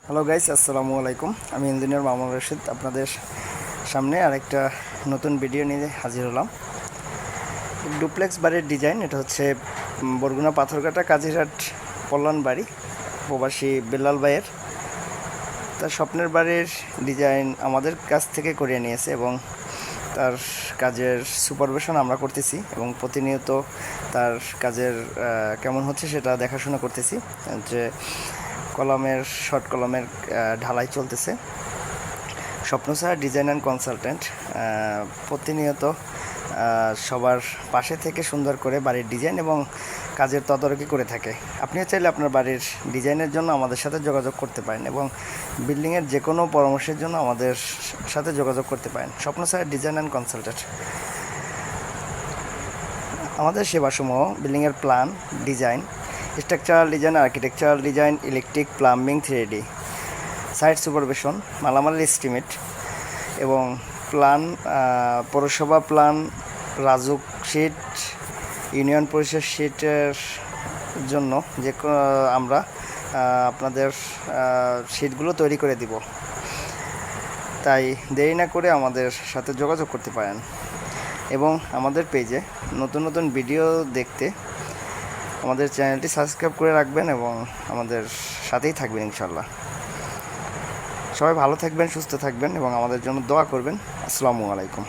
Hello guys, আসসালামু আলাইকুম। আমি ইঞ্জিনিয়ার মামুন রশিদ আপনাদের সামনে আরেকটা নতুন ভিডিও নিয়ে হাজির হলাম। ডুপ্লেক্স বাড়ির ডিজাইন। এটা হচ্ছে বরগুনা পাথরঘাটা কাজিরহাট কল্যাণ বাড়ি, প্রবাসী বেলাল ভাইয়ের। তার স্বপ্নের বাড়ির ডিজাইন আমাদের কাছ থেকে করিয়ে নিয়েছে এবং তার কাজের সুপারভিশন আমরা করতেছি এবং প্রতিনিয়ত তার কাজের কেমন হচ্ছে সেটা দেখাশোনা করতেছি। যে শর্ট কলমের ঢালাই চলতেছে। স্বপ্ন স্যার ডিজাইন অ্যান্ড কনসালটেন্ট প্রতিনিয়ত সবার পাশে থেকে সুন্দর করে বাড়ির ডিজাইন এবং কাজের তদারকি করে থাকে। আপনিও চাইলে আপনার বাড়ির ডিজাইনের জন্য আমাদের সাথে যোগাযোগ করতে পারেন এবং বিল্ডিংয়ের যে কোনো পরামর্শের জন্য আমাদের সাথে যোগাযোগ করতে পারেন। স্বপ্ন স্যার ডিজাইন অ্যান্ড কনসালটেন্ট। আমাদের সেবাসমূহ বিল্ডিংয়ের plan, design, structural design, architectural design, electric, plumbing, 3D, site supervision, মালামাল এস্টিমেট এবং প্ল্যান, পৌরসভা প্ল্যান, রাজুক শিট, ইউনিয়ন পরিষদ শিটের জন্য যে আমরা আপনাদের শিটগুলো তৈরি করে দিব। তাই দেরি না করে আমাদের সাথে যোগাযোগ করতে পারেন এবং আমাদের পেজে নতুন নতুন ভিডিও দেখতে আমাদের চ্যানেলটি সাবস্ক্রাইব করে রাখবেন এবং আমাদের সাথেই থাকবেন ইনশাল্লাহ। সবাই ভালো থাকবেন, সুস্থ থাকবেন এবং আমাদের জন্য দোয়া করবেন। আসসালামু আলাইকুম।